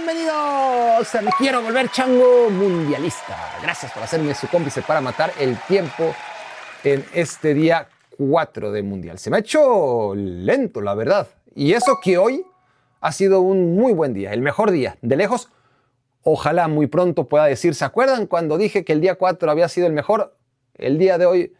Bienvenidos a Me Quiero Volver Chango Mundialista. Gracias por hacerme su cómplice para matar el tiempo en este día 4 de Mundial. Se me ha hecho lento, la verdad. Y eso que hoy ha sido un muy buen día, el mejor día. De lejos, ojalá muy pronto pueda decir, ¿se acuerdan cuando dije que el día 4 había sido el mejor? El día de hoy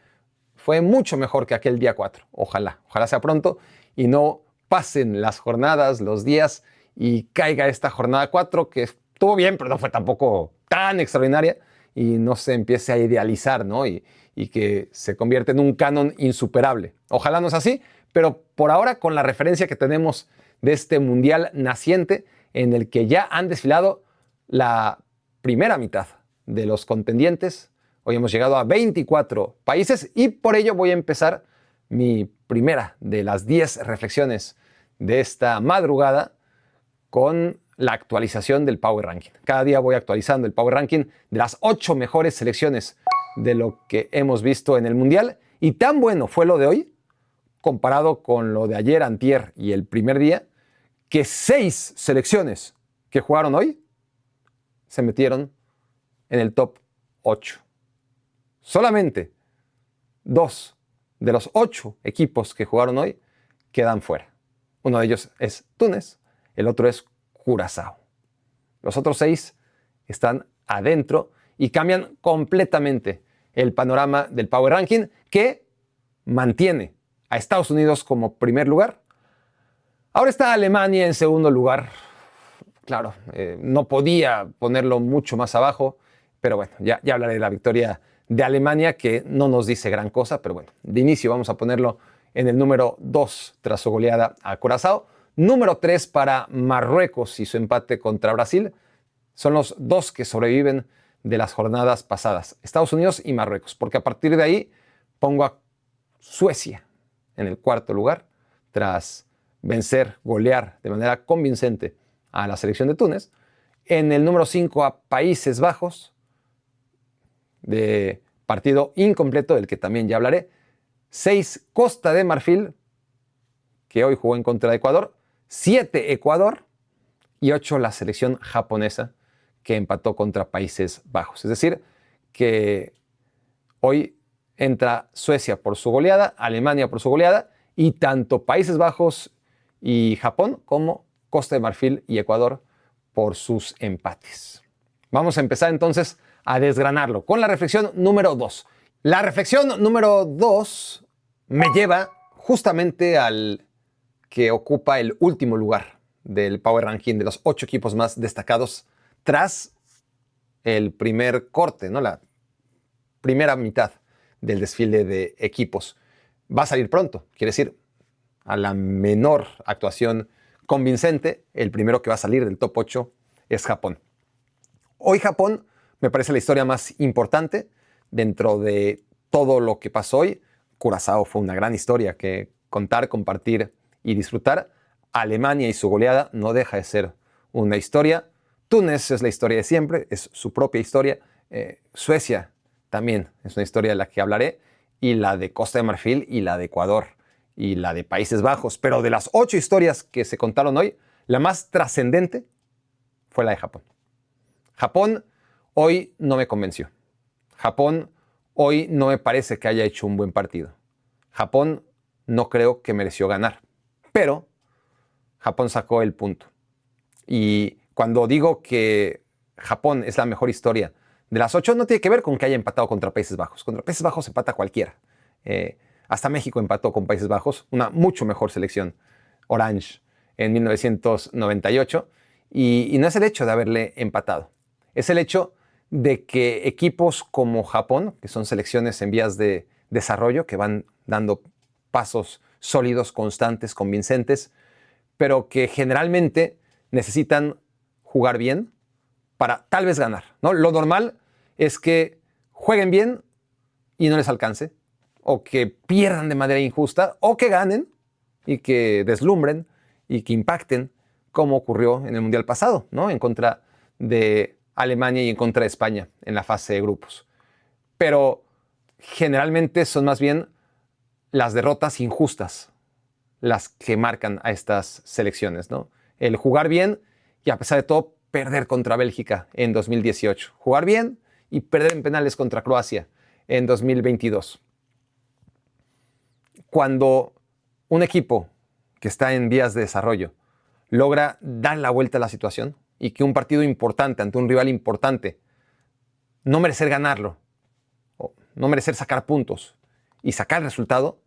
fue mucho mejor que aquel día 4. Ojalá sea pronto y no pasen las jornadas, los días y caiga esta jornada 4 que estuvo bien, pero no fue tampoco tan extraordinaria y no se empiece a idealizar, ¿no? Y que se convierte en un canon insuperable. Ojalá no es así, pero por ahora con la referencia que tenemos de este mundial naciente en el que ya han desfilado la primera mitad de los contendientes. Hoy hemos llegado a 24 países y por ello voy a empezar mi primera de las 10 reflexiones de esta madrugada con la actualización del Power Ranking. Cada día voy actualizando el Power Ranking de las 8 mejores selecciones de lo que hemos visto en el Mundial. Y tan bueno fue lo de hoy, comparado con lo de ayer, antier y el primer día, que 6 selecciones que jugaron hoy se metieron en el top 8. Solamente 2 de los 8 equipos que jugaron hoy quedan fuera. Uno de ellos es Túnez, el otro es Curazao. Los otros 6 están adentro y cambian completamente el panorama del Power Ranking, que mantiene a Estados Unidos como primer lugar. Ahora está Alemania en segundo lugar. Claro, no podía ponerlo mucho más abajo, pero bueno, ya hablaré de la victoria de Alemania, que no nos dice gran cosa, pero bueno, de inicio vamos a ponerlo en el número 2 tras su goleada a Curazao. Número 3 para Marruecos y su empate contra Brasil. Son los 2 que sobreviven de las jornadas pasadas, Estados Unidos y Marruecos, porque a partir de ahí pongo a Suecia en el cuarto lugar, tras vencer, golear de manera convincente a la selección de Túnez. En el número 5 a Países Bajos, de partido incompleto, del que también ya hablaré. 6 Costa de Marfil, que hoy jugó en contra de Ecuador. 7 Ecuador y 8 la selección japonesa, que empató contra Países Bajos. Es decir, que hoy entra Suecia por su goleada, Alemania por su goleada, y tanto Países Bajos y Japón como Costa de Marfil y Ecuador por sus empates. Vamos a empezar entonces a desgranarlo con la reflexión número 2. La reflexión número 2 me lleva justamente al que ocupa el último lugar del Power Ranking de los 8 equipos más destacados tras el primer corte, ¿no? La primera mitad del desfile de equipos. Va a salir pronto, quiere decir, a la menor actuación convincente, el primero que va a salir del top 8 es Japón. Hoy Japón me parece la historia más importante dentro de todo lo que pasó hoy. Curazao fue una gran historia que contar, compartir y disfrutar. Alemania y su goleada no deja de ser una historia. Túnez es la historia de siempre, es su propia historia. Suecia también es una historia de la que hablaré, y la de Costa de Marfil y la de Ecuador y la de Países Bajos. Pero de las 8 historias que se contaron hoy, la más trascendente fue la de Japón. Japón hoy no me convenció. Japón hoy no me parece que haya hecho un buen partido. Japón no creo que mereció ganar. Pero Japón sacó el punto. Y cuando digo que Japón es la mejor historia de las 8, no tiene que ver con que haya empatado contra Países Bajos. Contra Países Bajos empata cualquiera. Hasta México empató con Países Bajos, una mucho mejor selección, Orange, en 1998. Y no es el hecho de haberle empatado. Es el hecho de que equipos como Japón, que son selecciones en vías de desarrollo, que van dando pasos sólidos, constantes, convincentes, pero que generalmente necesitan jugar bien para tal vez ganar, ¿no? Lo normal es que jueguen bien y no les alcance, o que pierdan de manera injusta, o que ganen y que deslumbren y que impacten, como ocurrió en el Mundial pasado, ¿no? En contra de Alemania y en contra de España en la fase de grupos. Pero generalmente son más bien las derrotas injustas las que marcan a estas selecciones, ¿no? El jugar bien y a pesar de todo perder contra Bélgica en 2018. Jugar bien y perder en penales contra Croacia en 2022. Cuando un equipo que está en vías de desarrollo logra dar la vuelta a la situación y que un partido importante ante un rival importante, no merecer ganarlo, o no merecer sacar puntos y sacar el resultado,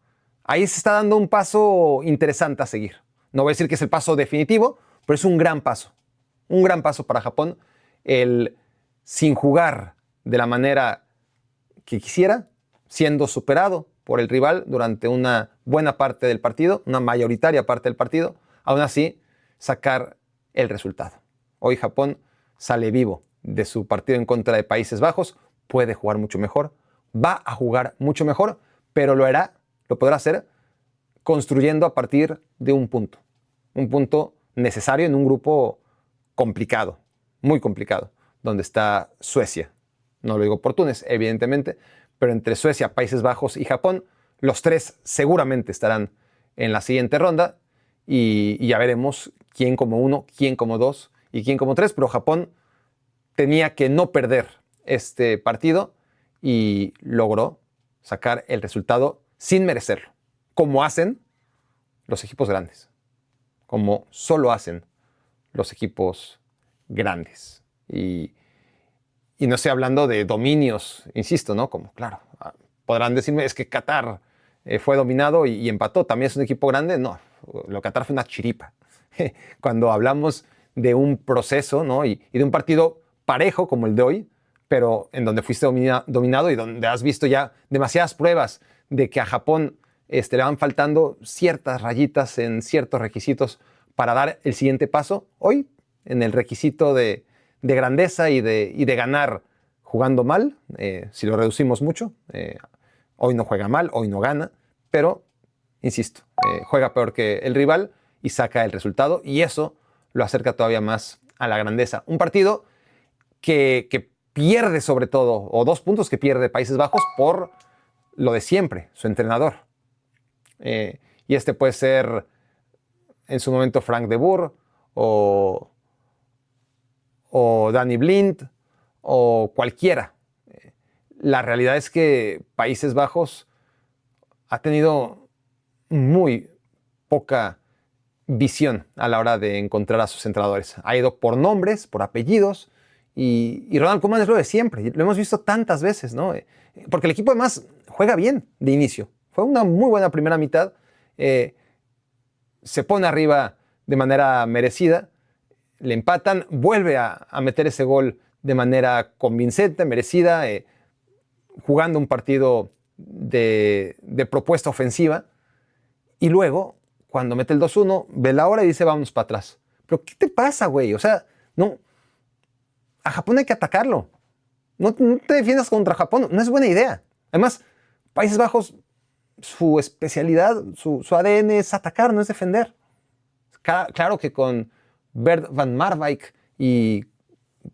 ahí se está dando un paso interesante a seguir. No voy a decir que es el paso definitivo, pero es un gran paso para Japón, el sin jugar de la manera que quisiera, siendo superado por el rival durante una buena parte del partido, una mayoritaria parte del partido, aún así sacar el resultado. Hoy Japón sale vivo de su partido en contra de Países Bajos, puede jugar mucho mejor, va a jugar mucho mejor, pero lo podrá hacer construyendo a partir de un punto necesario en un grupo complicado, muy complicado, donde está Suecia. No lo digo por Túnez, evidentemente, pero entre Suecia, Países Bajos y Japón, los tres seguramente estarán en la siguiente ronda y ya veremos quién como uno, quién como dos y quién como tres, pero Japón tenía que no perder este partido y logró sacar el resultado sin merecerlo, como hacen los equipos grandes, como solo hacen los equipos grandes. Y no estoy hablando de dominios, insisto, ¿no? Como, claro, podrán decirme, es que Qatar fue dominado y empató, ¿también es un equipo grande? No, lo Qatar fue una chiripa. Cuando hablamos de un proceso, ¿no? y de un partido parejo como el de hoy, pero en donde fuiste dominado y donde has visto ya demasiadas pruebas de que a Japón le van faltando ciertas rayitas en ciertos requisitos para dar el siguiente paso, hoy en el requisito de grandeza y de ganar jugando mal, si lo reducimos mucho, hoy no juega mal, hoy no gana, pero, insisto, juega peor que el rival y saca el resultado, y eso lo acerca todavía más a la grandeza. Un partido que pierde sobre todo, o 2 puntos que pierde Países Bajos por lo de siempre, su entrenador. Y este puede ser en su momento Frank de Boer o Danny Blind o cualquiera. La realidad es que Países Bajos ha tenido muy poca visión a la hora de encontrar a sus entrenadores. Ha ido por nombres, por apellidos, y Ronald Koeman es lo de siempre. Lo hemos visto tantas veces, ¿no? Porque el equipo además juega bien de inicio. Fue una muy buena primera mitad. Se pone arriba de manera merecida, le empatan, vuelve a meter ese gol de manera convincente, merecida, jugando un partido de propuesta ofensiva, y luego, cuando mete el 2-1, ve la hora y dice, vamos para atrás. ¿Pero qué te pasa, güey? O sea, no, a Japón hay que atacarlo. No te defiendas contra Japón, no es buena idea. Además, Países Bajos, su especialidad, su ADN es atacar, no es defender. Claro que con Bert van Marwijk y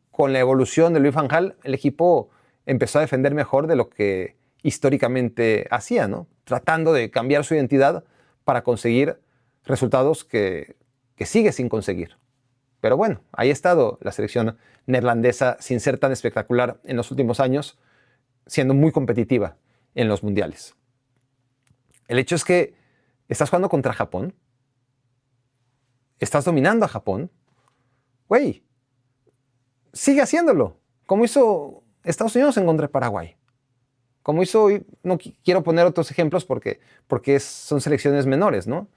con la evolución de Louis van Gaal, el equipo empezó a defender mejor de lo que históricamente hacía, ¿no? Tratando de cambiar su identidad para conseguir resultados que sigue sin conseguir. Pero bueno, ahí ha estado la selección neerlandesa sin ser tan espectacular en los últimos años, siendo muy competitiva en los mundiales. El hecho es que estás jugando contra Japón, estás dominando a Japón, güey, sigue haciéndolo, como hizo Estados Unidos en contra de Paraguay. Como hizo, no quiero poner otros ejemplos porque son selecciones menores, ¿no?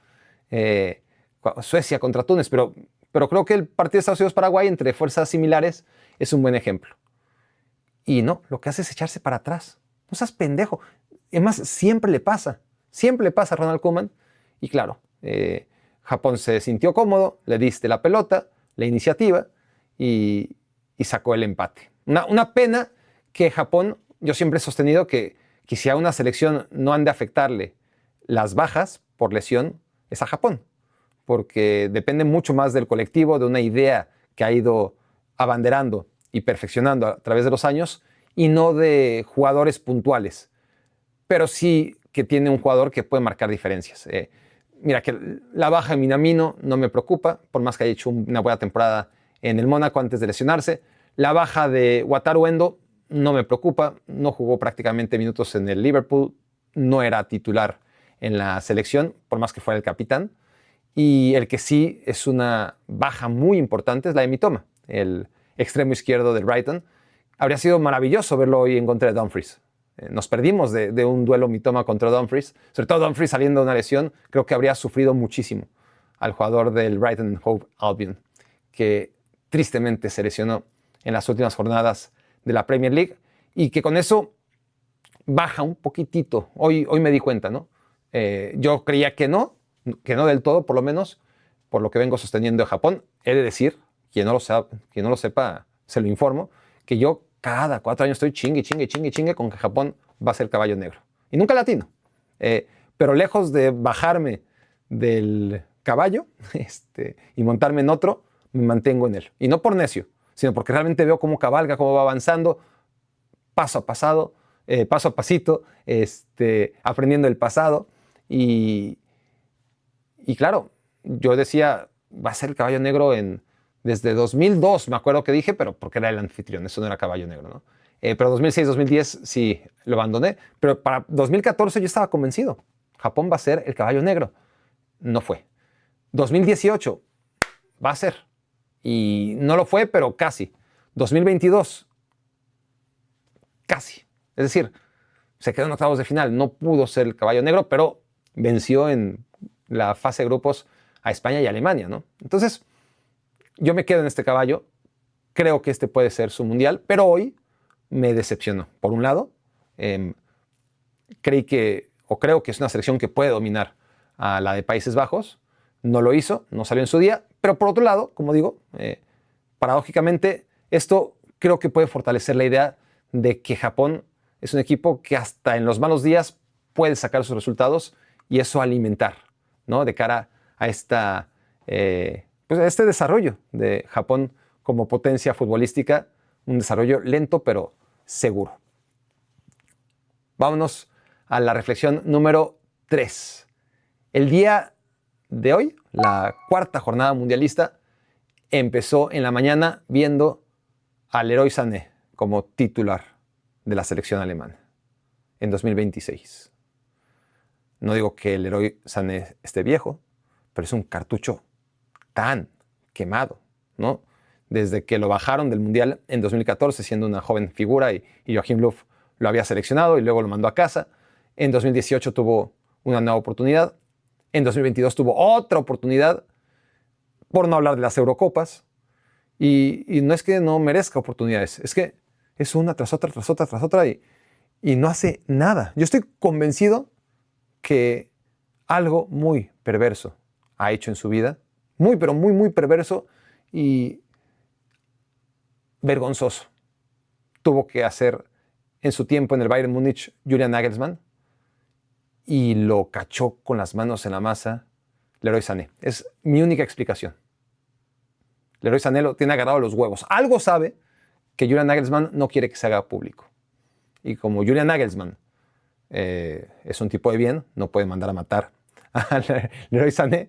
Suecia contra Túnez, pero creo que el partido de Estados Unidos-Paraguay entre fuerzas similares es un buen ejemplo. Y no, lo que hace es echarse para atrás. No seas pendejo. Además, siempre le pasa a Ronald Koeman. Y claro, Japón se sintió cómodo, le diste la pelota, la iniciativa y sacó el empate. Una pena que Japón, yo siempre he sostenido que si a una selección no han de afectarle las bajas por lesión, es a Japón. Porque depende mucho más del colectivo, de una idea que ha ido abanderando y perfeccionando a través de los años, y no de jugadores puntuales. Pero sí que tiene un jugador que puede marcar diferencias. Mira, que la baja de Minamino no me preocupa, por más que haya hecho una buena temporada en el Mónaco antes de lesionarse. La baja de Wataru Endo no me preocupa, no jugó prácticamente minutos en el Liverpool, no era titular en la selección, por más que fuera el capitán. Y el que sí es una baja muy importante es la de Mitoma, el extremo izquierdo del Brighton. Habría sido maravilloso verlo hoy en contra de Dumfries. Nos perdimos de un duelo Mitoma contra Dumfries, sobre todo Dumfries saliendo de una lesión, creo que habría sufrido muchísimo al jugador del Brighton Hove Albion, que tristemente se lesionó en las últimas jornadas de la Premier League y que con eso baja un poquitito. Hoy me di cuenta, ¿no? Yo creía que no del todo, por lo menos, por lo que vengo sosteniendo de Japón. He de decir, quien no lo sepa, se lo informo, que yo cada 4 años estoy chingue con que Japón va a ser caballo negro. Y nunca latino. Pero lejos de bajarme del caballo y montarme en otro, me mantengo en él. Y no por necio, sino porque realmente veo cómo cabalga, cómo va avanzando, paso a pasito, aprendiendo el pasado. Y claro, yo decía, va a ser el caballo negro desde 2002, me acuerdo que dije, pero porque era el anfitrión, eso no era caballo negro, ¿no? Pero 2006, 2010 sí lo abandoné, pero para 2014 yo estaba convencido, Japón va a ser el caballo negro. No fue. 2018 va a ser. Y no lo fue, pero casi. 2022, casi. Es decir, se quedó en octavos de final. No pudo ser el caballo negro, pero venció en la fase de grupos a España y Alemania, ¿no? Entonces, yo me quedo en este caballo. Creo que este puede ser su mundial, pero hoy me decepcionó. Por un lado, creo que es una selección que puede dominar a la de Países Bajos. No lo hizo, no salió en su día, pero por otro lado, como digo, paradójicamente, esto creo que puede fortalecer la idea de que Japón es un equipo que hasta en los malos días puede sacar sus resultados y eso alimentar, ¿no? De cara a a este desarrollo de Japón como potencia futbolística, un desarrollo lento pero seguro. Vámonos a la reflexión número 3. El día de hoy, la cuarta jornada mundialista, empezó en la mañana viendo al Leroy Sané como titular de la selección alemana en 2026. No digo que el Leroy Sané esté viejo, pero es un cartucho tan quemado, ¿no? Desde que lo bajaron del Mundial en 2014, siendo una joven figura, y Joachim Löw lo había seleccionado y luego lo mandó a casa. En 2018 tuvo una nueva oportunidad. En 2022 tuvo otra oportunidad, por no hablar de las Eurocopas. Y no es que no merezca oportunidades, es que es una tras otra y no hace nada. Yo estoy convencido que algo muy perverso ha hecho en su vida, muy, pero muy, muy perverso y vergonzoso. Tuvo que hacer en su tiempo en el Bayern Múnich Julian Nagelsmann y lo cachó con las manos en la masa Leroy Sané. Es mi única explicación. Leroy Sané lo tiene agarrado a los huevos. Algo sabe que Julian Nagelsmann no quiere que se haga público. Y como Julian Nagelsmann es un tipo de bien, no puede mandar a matar a Leroy Sané,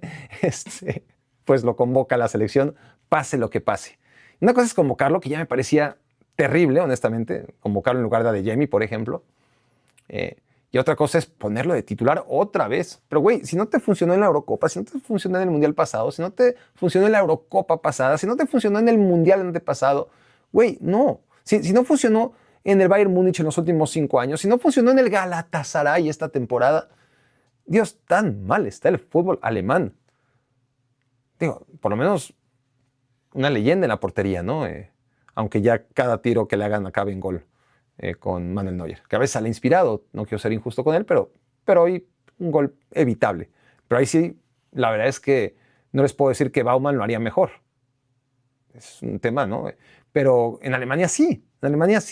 pues lo convoca a la selección, pase lo que pase. Una cosa es convocarlo, que ya me parecía terrible, honestamente, convocarlo en lugar de Adeyemi, por ejemplo. Y otra cosa es ponerlo de titular otra vez. Pero, güey, si no te funcionó en la Eurocopa, si no te funcionó en el Mundial pasado, si no te funcionó en la Eurocopa pasada, si no te funcionó en el Mundial antepasado, güey, no. Si no funcionó en el Bayern Múnich en los últimos 5 años, si no funcionó en el Galatasaray esta temporada, Dios, tan mal está el fútbol alemán. Digo, por lo menos una leyenda en la portería, ¿no? Aunque ya cada tiro que le hagan acabe en gol. Con Manuel Neuer, que a veces sale inspirado, no quiero ser injusto con él, pero hoy un gol evitable. Pero ahí sí, la verdad es que no les puedo decir que Baumann lo haría mejor. Es un tema, ¿no? Pero en Alemania sí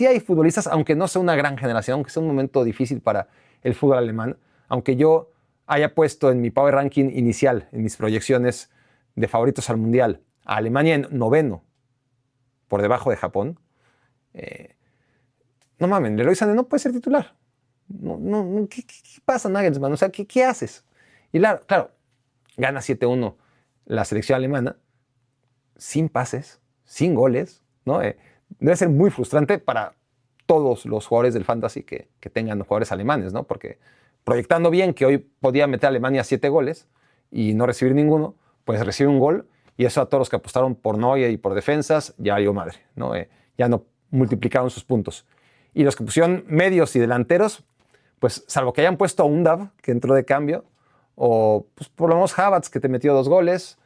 hay futbolistas, aunque no sea una gran generación, aunque sea un momento difícil para el fútbol alemán, aunque yo haya puesto en mi Power Ranking inicial, en mis proyecciones de favoritos al Mundial, a Alemania en 9º, por debajo de Japón, no mames, Leroy Sané no puede ser titular. ¿Qué pasa, Nagelsmann? O sea, ¿qué haces? Y claro, gana 7-1 la selección alemana, sin pases, sin goles, ¿no? Debe ser muy frustrante para todos los jugadores del fantasy que tengan jugadores alemanes, ¿no? Porque proyectando bien que hoy podía meter a Alemania 7 goles y no recibir ninguno, pues recibe un gol y eso a todos los que apostaron por Neuer y por defensas ya dio madre, ¿no? Ya no multiplicaron sus puntos. Y los que pusieron medios y delanteros, pues salvo que hayan puesto a Undav, que entró de cambio, o pues, por lo menos Havertz, que te metió 2 goles,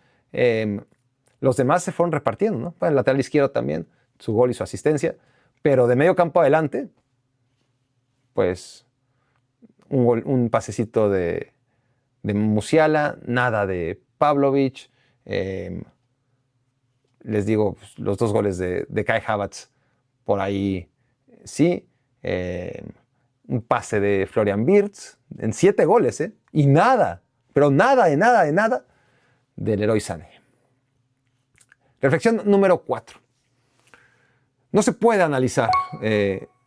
los demás se fueron repartiendo, ¿no? Para el lateral izquierdo también, su gol y su asistencia, pero de medio campo adelante, pues un pasecito de Musiala, nada de Pavlovic, les digo, pues, los 2 goles de Kai Havertz por ahí sí, un pase de Florian Wirtz en 7 goles, y nada, pero nada del Leroy Sané. Reflexión número 4. No se puede analizar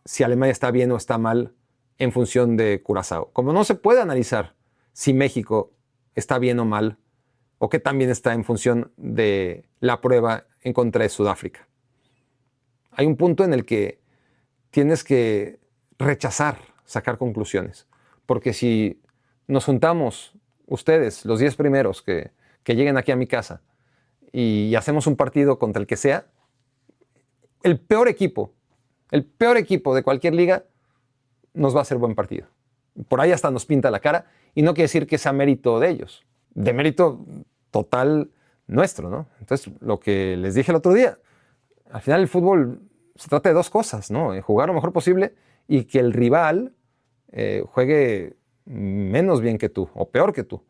si Alemania está bien o está mal en función de Curazao. Como no se puede analizar si México está bien o mal o qué tan bien está en función de la prueba en contra de Sudáfrica. Hay un punto en el que tienes que rechazar sacar conclusiones. Porque si nos juntamos, ustedes, los 10 primeros que lleguen aquí a mi casa y hacemos un partido contra el que sea, el peor equipo de cualquier liga nos va a hacer buen partido. Por ahí hasta nos pinta la cara y no quiere decir que sea mérito de ellos, de mérito total nuestro, ¿no? Entonces, lo que les dije el otro día, al final el fútbol se trata de 2 cosas, ¿no? Jugar lo mejor posible y que el rival juegue menos bien que tú o peor que tú.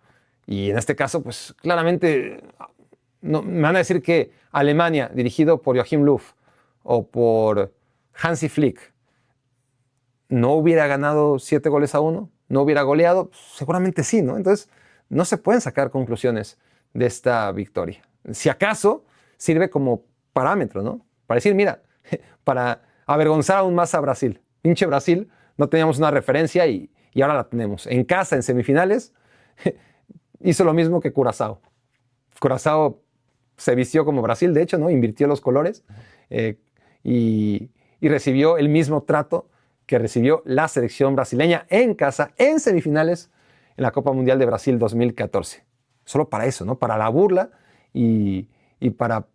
Y en este caso, pues claramente no, me van a decir que Alemania, dirigido por Joachim Löw o por Hansi Flick, no hubiera ganado 7-1, no hubiera goleado, seguramente sí, ¿no? Entonces, no se pueden sacar conclusiones de esta victoria. Si acaso, sirve como parámetro, ¿no? Para decir, mira, para avergonzar aún más a Brasil. Pinche Brasil, no teníamos una referencia y ahora la tenemos. En casa, en semifinales, hizo lo mismo que Curazao. Curazao se vistió como Brasil, de hecho, ¿no? Invirtió los colores y recibió el mismo trato que recibió la selección brasileña en casa, en semifinales, en la Copa Mundial de Brasil 2014. Solo para eso, ¿no? Para la burla y para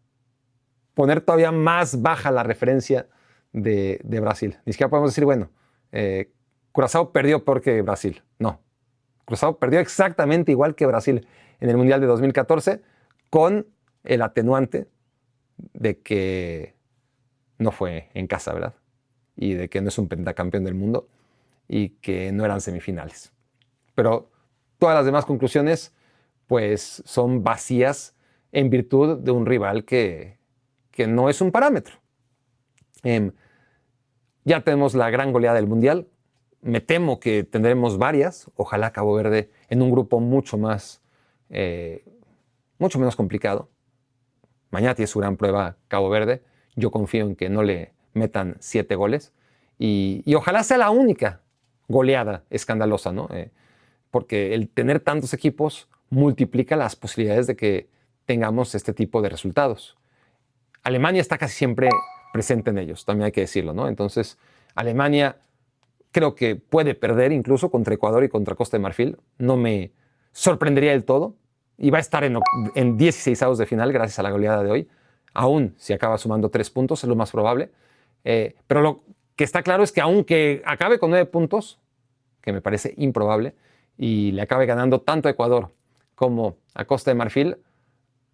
poner todavía más baja la referencia de Brasil. Ni siquiera podemos decir, bueno, Curazao perdió peor que Brasil. No. Curazao perdió exactamente igual que Brasil en el Mundial de 2014, con el atenuante de que no fue en casa, ¿verdad? Y de que no es un pentacampeón del mundo y que no eran semifinales. Pero todas las demás conclusiones, pues, son vacías en virtud de un rival que no es un parámetro. Ya tenemos la gran goleada del Mundial. Me temo que tendremos varias. Ojalá Cabo Verde en un grupo mucho menos complicado. Mañana tiene su gran prueba Cabo Verde. Yo confío en que no le metan 7 goles. Y ojalá sea la única goleada escandalosa, ¿no? Porque el tener tantos equipos multiplica las posibilidades de que tengamos este tipo de resultados. Alemania está casi siempre presente en ellos, también hay que decirlo, ¿no? Entonces, Alemania creo que puede perder incluso contra Ecuador y contra Costa de Marfil. No me sorprendería del todo. Y va a estar en 16avos de final gracias a la goleada de hoy. Aún si acaba sumando 3 puntos, es lo más probable. Pero lo que está claro es que aunque acabe con 9 puntos, que me parece improbable, y le acabe ganando tanto a Ecuador como a Costa de Marfil,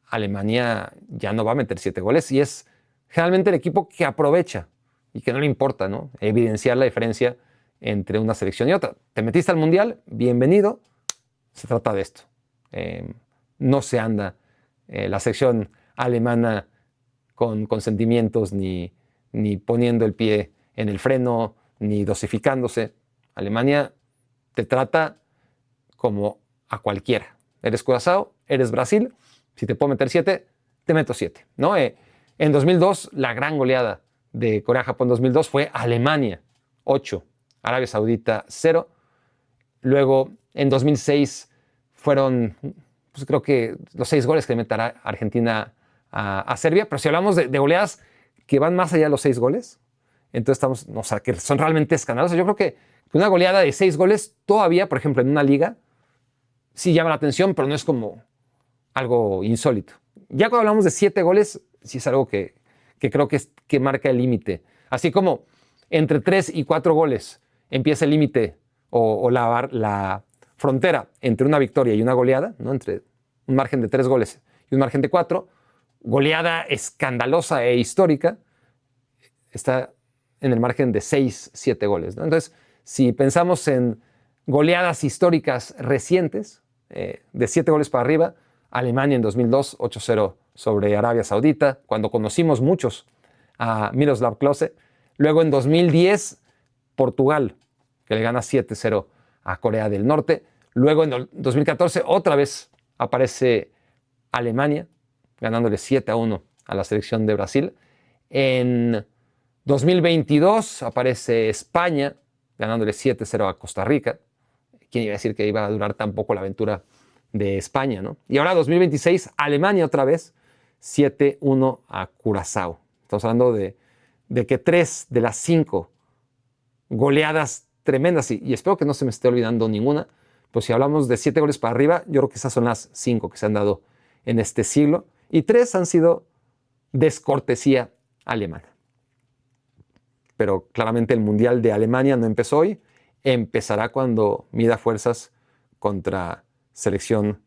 Alemania ya no va a meter 7 goles y es generalmente el equipo que aprovecha y que no le importa, ¿no? Evidenciar la diferencia entre una selección y otra. Te metiste al Mundial, bienvenido, se trata de esto. No se anda la selección alemana con sentimientos ni poniendo el pie en el freno, ni dosificándose. Alemania te trata como a cualquiera. Eres Curazao, eres Brasil. Si te puedo meter 7, te meto 7, ¿no? En 2002, la gran goleada de Corea-Japón 2002 fue Alemania, 8, Arabia Saudita, 0. Luego, en 2006, fueron, pues creo que los 6 goles que le meterá Argentina a Serbia, pero si hablamos de goleadas que van más allá de los 6 goles, entonces estamos, o sea, que son realmente escandalosas. Yo creo que una goleada de 6 goles todavía, por ejemplo, en una liga, sí llama la atención, pero no es como algo insólito. Ya cuando hablamos de 7 goles, sí es algo que creo que marca el límite. Así como entre 3 y 4 goles empieza el límite o la frontera entre una victoria y una goleada, ¿no? Entre un margen de 3 goles y un margen de 4, goleada escandalosa e histórica está en el margen de 6, 7 goles, ¿no? Entonces, si pensamos en goleadas históricas recientes, de 7 goles para arriba, Alemania en 2002, 8-0 sobre Arabia Saudita, cuando conocimos muchos a Miroslav Klose. Luego en 2010, Portugal, que le gana 7-0 a Corea del Norte. Luego en 2014, otra vez aparece Alemania, ganándole 7-1 a la selección de Brasil. En 2022 aparece España, ganándole 7-0 a Costa Rica. ¿Quién iba a decir que iba a durar tan poco la aventura de España, ¿no? Y ahora 2026, Alemania otra vez, 7-1 a Curazao. Estamos hablando de que 3 de las 5 goleadas tremendas, y espero que no se me esté olvidando ninguna, pues si hablamos de 7 goles para arriba, yo creo que esas son las 5 que se han dado en este siglo, y 3 han sido descortesía alemana. Pero claramente el Mundial de Alemania no empezó hoy, empezará cuando mida fuerzas contra selección,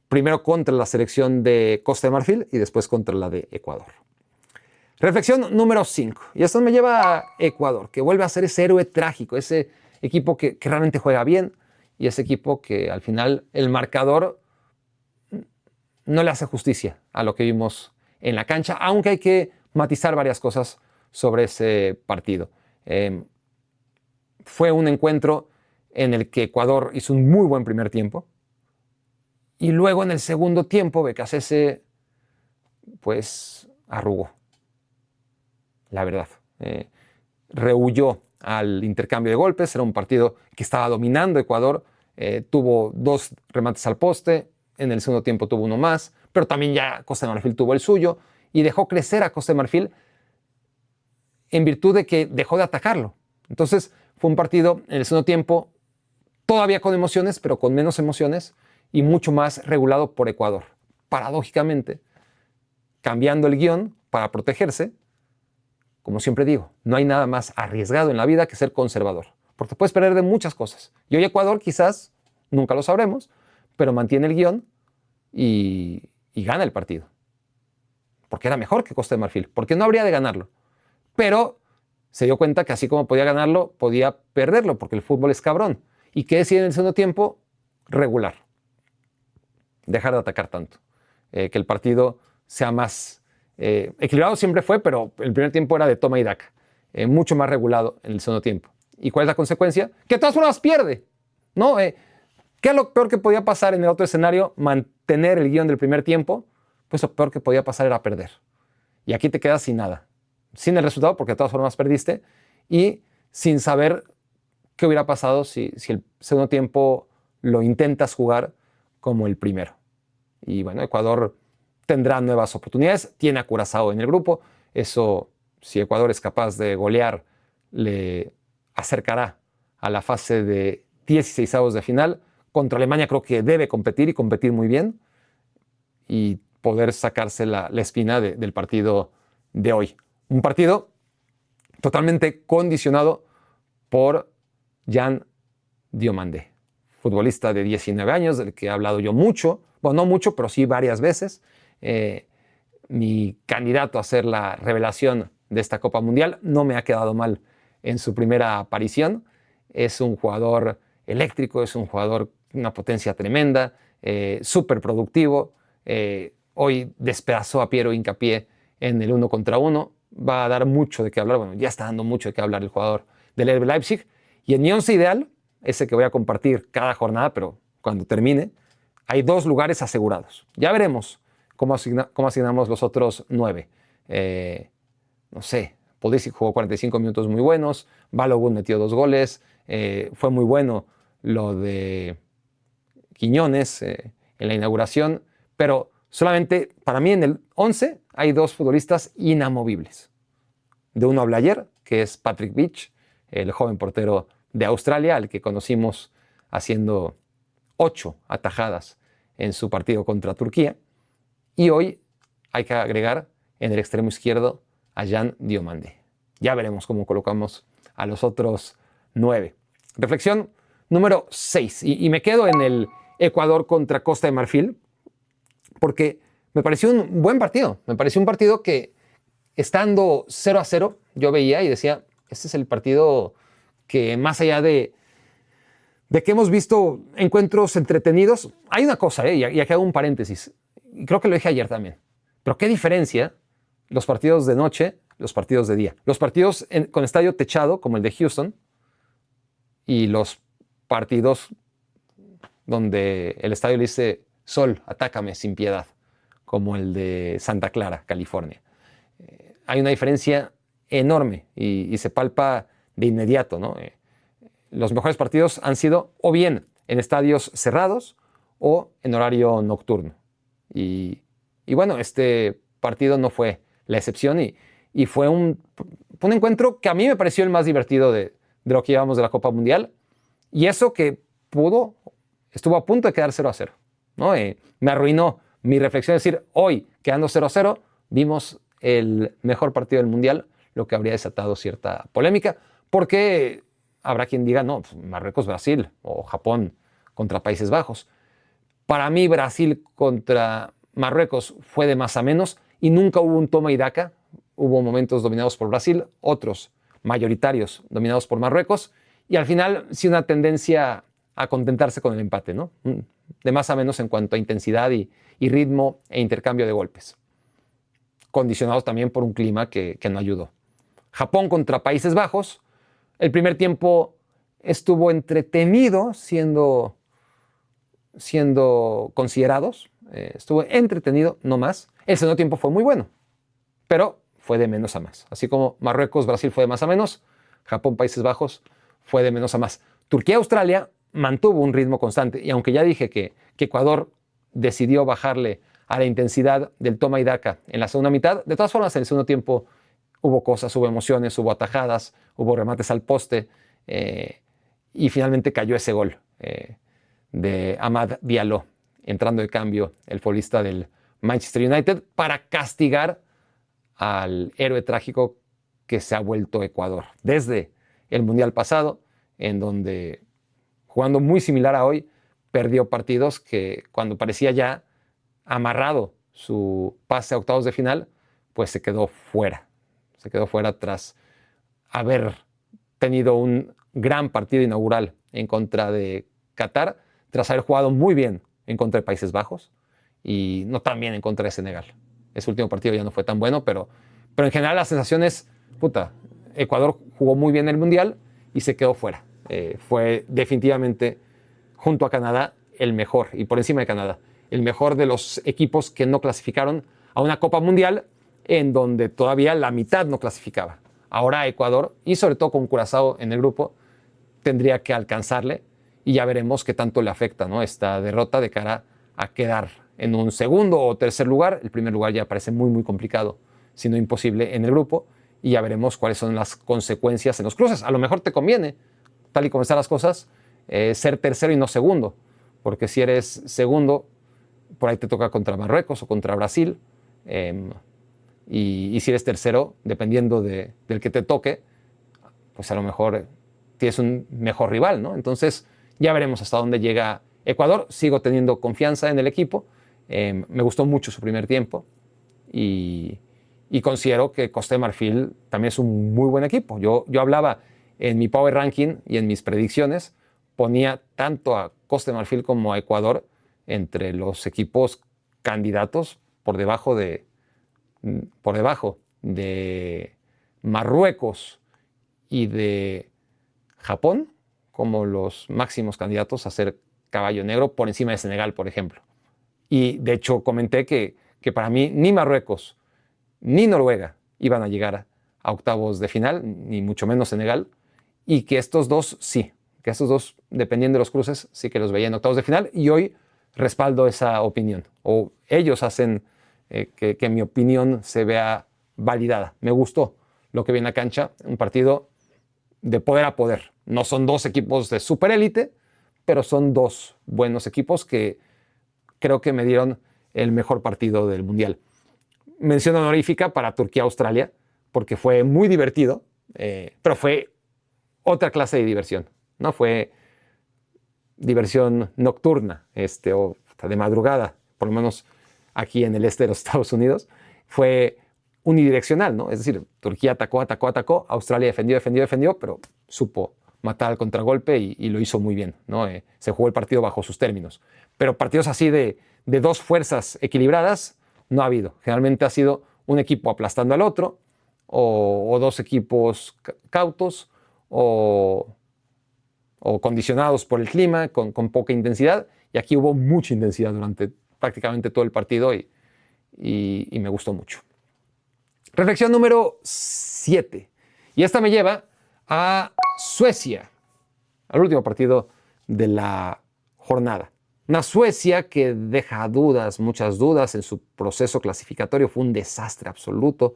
primero contra la selección de Costa de Marfil y después contra la de Ecuador. Reflexión número 5. Y esto me lleva a Ecuador, que vuelve a ser ese héroe trágico, ese equipo que realmente juega bien y ese equipo que al final el marcador no le hace justicia a lo que vimos en la cancha, aunque hay que matizar varias cosas sobre ese partido. Fue un encuentro en el que Ecuador hizo un muy buen primer tiempo y luego en el segundo tiempo Becasese pues arrugó, la verdad. Rehuyó al intercambio de golpes, era un partido que estaba dominando Ecuador, tuvo 2 remates al poste, en el segundo tiempo tuvo uno más, pero también ya Costa de Marfil tuvo el suyo y dejó crecer a Costa de Marfil en virtud de que dejó de atacarlo. Entonces fue un partido en el segundo tiempo todavía con emociones, pero con menos emociones y mucho más regulado por Ecuador. Paradójicamente, cambiando el guión para protegerse, como siempre digo, no hay nada más arriesgado en la vida que ser conservador, porque puedes perder de muchas cosas. Y hoy Ecuador quizás, nunca lo sabremos, pero mantiene el guión y gana el partido. Porque era mejor que Costa de Marfil, porque no habría de ganarlo. Pero se dio cuenta que así como podía ganarlo, podía perderlo, porque el fútbol es cabrón. ¿Y qué decide en el segundo tiempo? Regular. Dejar de atacar tanto. Que el partido sea más equilibrado siempre fue, pero el primer tiempo era de toma y daca. Mucho más regulado en el segundo tiempo. ¿Y cuál es la consecuencia? Que de todas formas pierde, ¿no? ¿Qué es lo peor que podía pasar en el otro escenario? Mantener el guión del primer tiempo, pues lo peor que podía pasar era perder. Y aquí te quedas sin nada. Sin el resultado, porque de todas formas perdiste, y sin saber qué hubiera pasado si el segundo tiempo lo intentas jugar como el primero. Y bueno, Ecuador tendrá nuevas oportunidades, tiene a Curazao en el grupo, eso, si Ecuador es capaz de golear, le acercará a la fase de 16avos de final. Contra Alemania creo que debe competir y competir muy bien y poder sacarse la espina del partido de hoy. Un partido totalmente condicionado por Jan Diomandé, futbolista de 19 años, del que he hablado yo mucho, bueno, no mucho, pero sí varias veces. Mi candidato a ser la revelación de esta Copa Mundial no me ha quedado mal en su primera aparición. Es un jugador eléctrico, es un jugador de una potencia tremenda, súper productivo. Hoy despedazó a Piero Hincapié en el 1 contra 1. Va a dar mucho de qué hablar. Bueno, ya está dando mucho de qué hablar el jugador del RB Leipzig. Y en mi once ideal, ese que voy a compartir cada jornada, pero cuando termine, hay 2 lugares asegurados. Ya veremos cómo asignamos los otros 9. No sé, Pulisic jugó 45 minutos muy buenos, Balogun metió 2 goles, fue muy bueno lo de Quiñones en la inauguración, pero Solamente para mí en el 11 hay 2 futbolistas inamovibles. De uno hablé ayer, que es Patrick Vich, el joven portero de Australia, al que conocimos haciendo 8 atajadas en su partido contra Turquía. Y hoy hay que agregar en el extremo izquierdo a Jan Diomande. Ya veremos cómo colocamos a los otros 9. Reflexión número 6. Y me quedo en el Ecuador contra Costa de Marfil, porque me pareció un buen partido. Me pareció un partido que, estando 0-0, yo veía y decía, este es el partido que, más allá de que hemos visto encuentros entretenidos, hay una cosa, y aquí hago un paréntesis, y creo que lo dije ayer también, pero qué diferencia los partidos de noche, los partidos de día. Los partidos con estadio techado, como el de Houston, y los partidos donde el estadio le dice, sol, atácame sin piedad, como el de Santa Clara, California. Hay una diferencia enorme y se palpa de inmediato, ¿no? Los mejores partidos han sido o bien en estadios cerrados o en horario nocturno. Y bueno, este partido no fue la excepción y fue un encuentro que a mí me pareció el más divertido de lo que llevamos de la Copa Mundial. Y eso que estuvo a punto de quedar 0-0, ¿no? Me arruinó mi reflexión, es decir, hoy, quedando 0-0, vimos el mejor partido del Mundial, lo que habría desatado cierta polémica, porque habrá quien diga, no, pues Marruecos-Brasil o Japón contra Países Bajos. Para mí, Brasil contra Marruecos fue de más a menos y nunca hubo un toma y daca. Hubo momentos dominados por Brasil, otros mayoritarios dominados por Marruecos, y al final sí una tendencia a contentarse con el empate, ¿no? De más a menos en cuanto a intensidad y ritmo e intercambio de golpes, condicionados también por un clima que no ayudó. Japón contra Países Bajos, el primer tiempo estuvo entretenido siendo considerados, estuvo entretenido, no más. El segundo tiempo fue muy bueno, pero fue de menos a más. Así como Marruecos-Brasil fue de más a menos, Japón-Países Bajos fue de menos a más. Turquía-Australia mantuvo un ritmo constante, y aunque ya dije que Ecuador decidió bajarle a la intensidad del toma y daca en la segunda mitad, de todas formas en el segundo tiempo hubo cosas, hubo emociones, hubo atajadas, hubo remates al poste, y finalmente cayó ese gol de Amad Diallo, entrando de cambio el futbolista del Manchester United, para castigar al héroe trágico que se ha vuelto Ecuador desde el Mundial pasado, en donde, jugando muy similar a hoy, perdió partidos que, cuando parecía ya amarrado su pase a octavos de final, pues se quedó fuera. Se quedó fuera tras haber tenido un gran partido inaugural en contra de Qatar, tras haber jugado muy bien en contra de Países Bajos y no tan bien en contra de Senegal. Ese último partido ya no fue tan bueno, pero en general la sensación es, Ecuador jugó muy bien el Mundial y se quedó fuera. Fue definitivamente, junto a Canadá, el mejor, y por encima de Canadá, el mejor de los equipos que no clasificaron a una Copa Mundial, en donde todavía la mitad no clasificaba. Ahora Ecuador, y sobre todo con Curazao en el grupo, tendría que alcanzarle, y ya veremos qué tanto le afecta, ¿no?, esta derrota de cara a quedar en un segundo o tercer lugar. El primer lugar ya parece muy, muy complicado, si no imposible, en el grupo, y ya veremos cuáles son las consecuencias en los cruces. A lo mejor te conviene, tal y como están las cosas, ser tercero y no segundo, porque si eres segundo, por ahí te toca contra Marruecos o contra Brasil, y si eres tercero, dependiendo del que te toque, pues a lo mejor tienes un mejor rival, ¿no? Entonces ya veremos hasta dónde llega Ecuador. Sigo teniendo confianza en el equipo, me gustó mucho su primer tiempo, y considero que Costa de Marfil también es un muy buen equipo. Yo hablaba en mi Power Ranking y en mis predicciones, ponía tanto a Costa de Marfil como a Ecuador entre los equipos candidatos por debajo de Marruecos y de Japón, como los máximos candidatos a ser caballo negro, por encima de Senegal, por ejemplo. Y de hecho comenté que para mí ni Marruecos ni Noruega iban a llegar a octavos de final, ni mucho menos Senegal, y que estos dos sí, que estos dos, dependiendo de los cruces, sí que los veía en octavos de final, y hoy respaldo esa opinión, o ellos hacen que mi opinión se vea validada. Me gustó lo que vi en la cancha, un partido de poder a poder. No son dos equipos de superélite, pero son dos buenos equipos que creo que me dieron el mejor partido del Mundial. Mención honorífica para Turquía-Australia, porque fue muy divertido, pero fue otra clase de diversión, ¿no? Fue diversión nocturna, o de madrugada, por lo menos aquí en el este de los Estados Unidos. Fue unidireccional, ¿no? Es decir, Turquía atacó, Australia defendió, pero supo matar al contragolpe y lo hizo muy bien, ¿no? Se jugó el partido bajo sus términos. Pero partidos así de dos fuerzas equilibradas no ha habido. Generalmente ha sido un equipo aplastando al otro, o dos equipos cautos, o condicionados por el clima, con poca intensidad. Y aquí hubo mucha intensidad durante prácticamente todo el partido y me gustó mucho. Reflexión número 7. Y esta me lleva a Suecia, al último partido de la jornada. Una Suecia que deja muchas dudas en su proceso clasificatorio. Fue un desastre absoluto.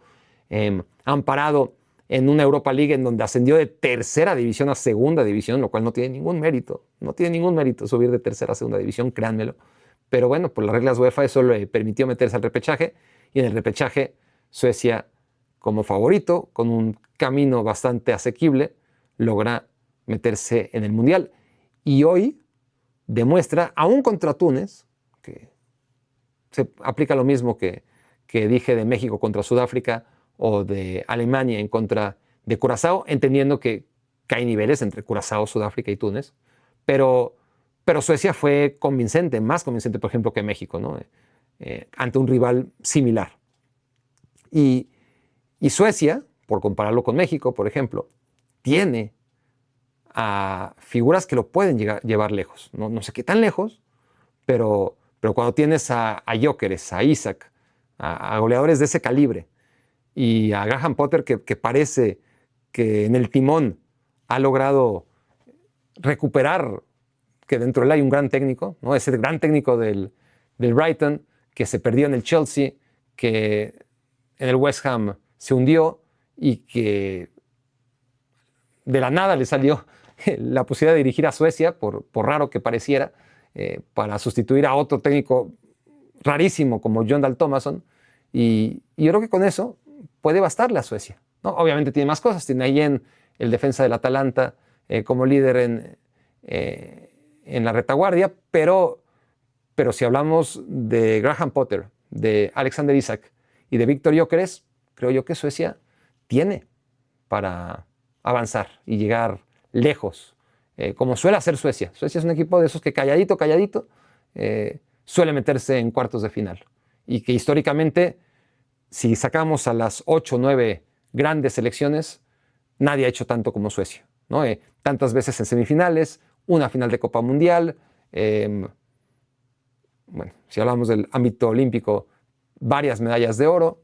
Han parado en una Europa League en donde ascendió de tercera división a segunda división, lo cual no tiene ningún mérito. No tiene ningún mérito subir de tercera a segunda división, créanmelo. Pero bueno, por las reglas UEFA eso le permitió meterse al repechaje. Y en el repechaje, Suecia, como favorito, con un camino bastante asequible, logra meterse en el Mundial. Y hoy demuestra, aún contra Túnez, que se aplica lo mismo que dije de México contra Sudáfrica o de Alemania en contra de Curazao, entendiendo que hay niveles entre Curazao, Sudáfrica y Túnez, pero Suecia fue convincente, más convincente, por ejemplo, que México, ¿no? Ante un rival similar. Y Suecia, por compararlo con México, por ejemplo, tiene a figuras que lo pueden llevar lejos. No sé qué tan lejos, pero cuando tienes a Gyökeres, a Isak, a goleadores de ese calibre, y a Graham Potter, que parece que en el timón ha logrado recuperar que dentro de él hay un gran técnico, ¿no? Ese gran técnico del Brighton, que se perdió en el Chelsea, que en el West Ham se hundió y que de la nada le salió la posibilidad de dirigir a Suecia, por raro que pareciera, para sustituir a otro técnico rarísimo como Jon Dahl Tomasson. Y yo creo que con eso puede bastarle a Suecia, ¿no? Obviamente tiene más cosas. Tiene ahí en el defensa del Atalanta como líder en la retaguardia, pero si hablamos de Graham Potter, de Alexander Isak y de Viktor Gyökeres, creo yo que Suecia tiene para avanzar y llegar lejos, como suele hacer Suecia. Suecia es un equipo de esos que calladito, suele meterse en cuartos de final. Y que históricamente, si sacamos a las 8 o 9 grandes selecciones, nadie ha hecho tanto como Suecia, ¿no? Tantas veces en semifinales, una final de Copa Mundial. Bueno, si hablamos del ámbito olímpico, varias medallas de oro.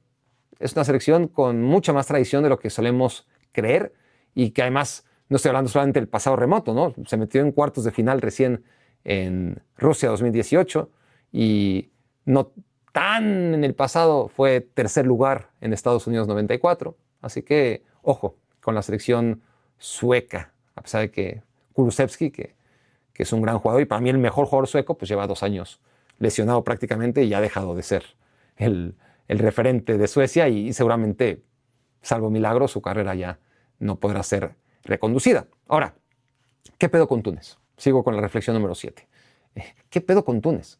Es una selección con mucha más tradición de lo que solemos creer y que además, no estoy hablando solamente del pasado remoto, ¿no? Se metió en cuartos de final recién en Rusia 2018 y no tan en el pasado fue tercer lugar en Estados Unidos 94. Así que, ojo, con la selección sueca, a pesar de que Kulusevski, que es un gran jugador y para mí el mejor jugador sueco, pues lleva 2 años lesionado prácticamente y ha dejado de ser el referente de Suecia y seguramente, salvo milagro, su carrera ya no podrá ser reconducida. Ahora, ¿qué pedo con Túnez? Sigo con la reflexión número 7. ¿Qué pedo con Túnez?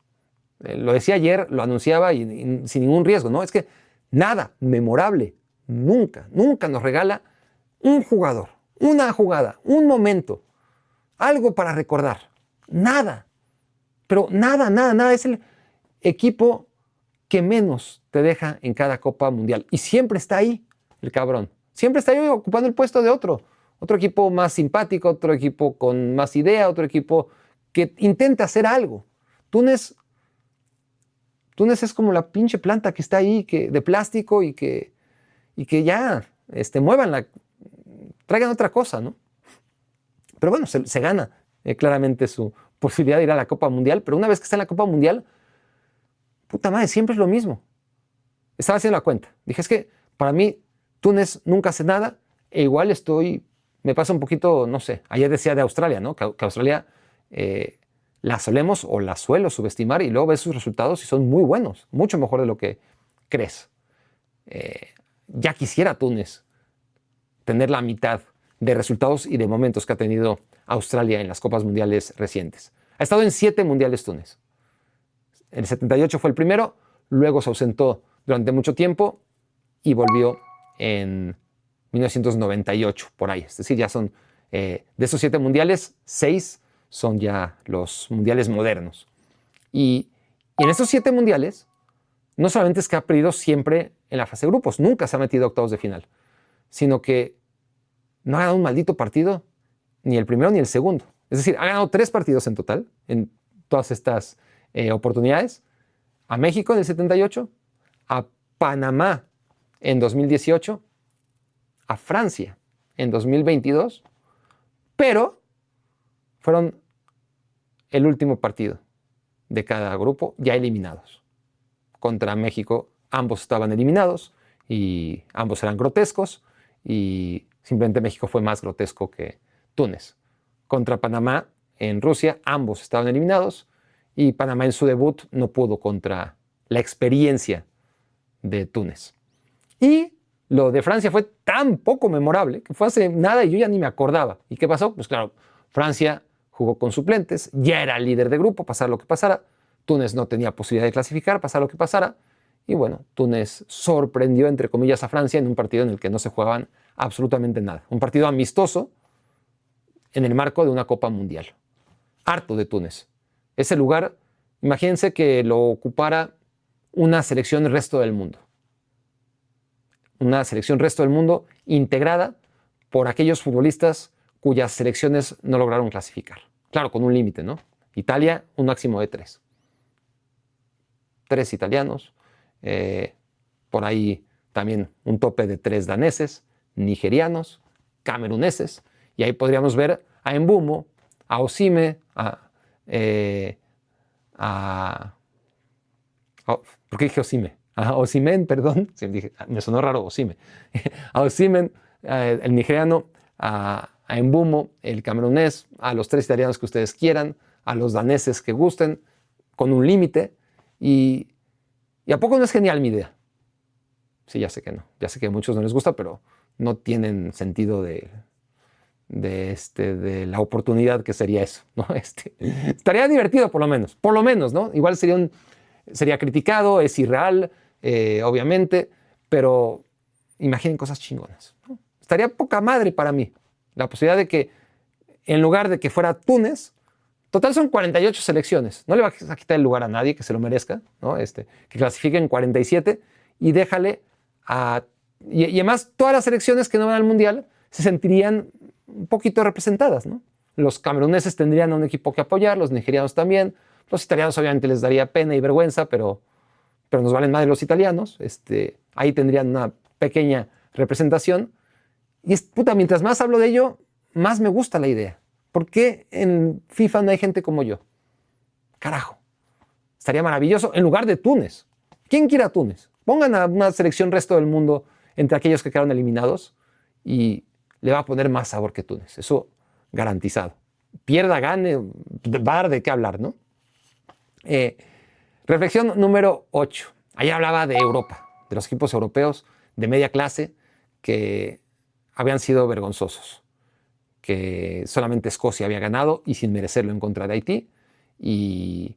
Lo decía ayer, lo anunciaba y sin ningún riesgo, ¿no? Es que nada memorable, nunca nos regala un jugador, una jugada, un momento, algo para recordar. Nada. Pero nada. Es el equipo que menos te deja en cada Copa Mundial. Y siempre está ahí el cabrón. Siempre está ahí ocupando el puesto de otro equipo más simpático, otro equipo con más idea, otro equipo que intenta hacer algo. Túnez es como la pinche planta que está ahí, de plástico y que ya muévanla, traigan otra cosa, ¿no? Pero bueno, se gana claramente su posibilidad de ir a la Copa Mundial, pero una vez que está en la Copa Mundial, puta madre, siempre es lo mismo. Estaba haciendo la cuenta. Dije, es que para mí Túnez nunca hace nada e igual me pasa un poquito, no sé, ayer decía de Australia, ¿no? Que Australia la solemos o la suelo subestimar y luego ves sus resultados y son muy buenos, mucho mejor de lo que crees. Ya quisiera Túnez tener la mitad de resultados y de momentos que ha tenido Australia en las Copas Mundiales recientes. Ha estado en 7 mundiales Túnez. El 78 fue el primero, luego se ausentó durante mucho tiempo y volvió en 1998, por ahí. Es decir, ya son, de esos 7 mundiales, 6 son ya los mundiales modernos. Y en esos 7 mundiales, no solamente es que ha perdido siempre en la fase de grupos, nunca se ha metido a octavos de final, sino que no ha ganado un maldito partido, ni el primero ni el segundo. Es decir, ha ganado 3 partidos en total, en todas estas oportunidades. A México en el 78, a Panamá en 2018, a Francia en 2022, pero fueron el último partido de cada grupo ya eliminados. Contra México ambos estaban eliminados y ambos eran grotescos y simplemente México fue más grotesco que Túnez. Contra Panamá en Rusia ambos estaban eliminados y Panamá en su debut no pudo contra la experiencia de Túnez. Y lo de Francia fue tan poco memorable que fue hace nada y yo ya ni me acordaba. ¿Y qué pasó? Pues claro, Francia jugó con suplentes, ya era líder de grupo, pasara lo que pasara. Túnez no tenía posibilidad de clasificar, pasara lo que pasara. Y bueno, Túnez sorprendió, entre comillas, a Francia en un partido en el que no se jugaban absolutamente nada. Un partido amistoso en el marco de una Copa Mundial. Harto de Túnez. Ese lugar, imagínense que lo ocupara una selección del resto del mundo. Una selección resto del mundo integrada por aquellos futbolistas cuyas selecciones no lograron clasificar. Claro, con un límite, ¿no? Italia, un máximo de 3. 3 italianos, por ahí también un tope de 3 daneses, nigerianos, cameruneses, y ahí podríamos ver a Mbeumo, a Osimhen, ¿por qué dije Osimhen? A Osimhen, perdón, me sonó raro Osimhen. A Osimhen, el nigeriano, a Mbeumo, el camerunés, a los 3 italianos que ustedes quieran, a los daneses que gusten, con un límite. ¿Y a poco no es genial mi idea? Sí, ya sé que no. Ya sé que a muchos no les gusta, pero no tienen sentido de la oportunidad que sería eso, ¿no? Estaría divertido por lo menos, ¿no? Igual sería criticado, es irreal, obviamente, pero imaginen cosas chingonas, ¿no? Estaría poca madre para mí la posibilidad de que, en lugar de que fuera Túnez, total son 48 selecciones, no le vas a quitar el lugar a nadie que se lo merezca, ¿no? Que clasifiquen 47 y déjale a... Y además todas las selecciones que no van al Mundial se sentirían un poquito representadas, ¿no? Los cameruneses tendrían a un equipo que apoyar, los nigerianos también, los italianos obviamente les daría pena y vergüenza, pero nos valen más de los italianos, ahí tendrían una pequeña representación. Y puta, mientras más hablo de ello, más me gusta la idea. ¿Por qué en FIFA no hay gente como yo? Carajo, estaría maravilloso en lugar de Túnez. ¿Quién quiere a Túnez? Pongan a una selección resto del mundo entre aquellos que quedaron eliminados y le va a poner más sabor que Túnez. Eso garantizado. Pierda, gane, va a dar de qué hablar, ¿no? Reflexión número 8. Ahí hablaba de Europa, de los equipos europeos de media clase que habían sido vergonzosos, que solamente Escocia había ganado y sin merecerlo en contra de Haití y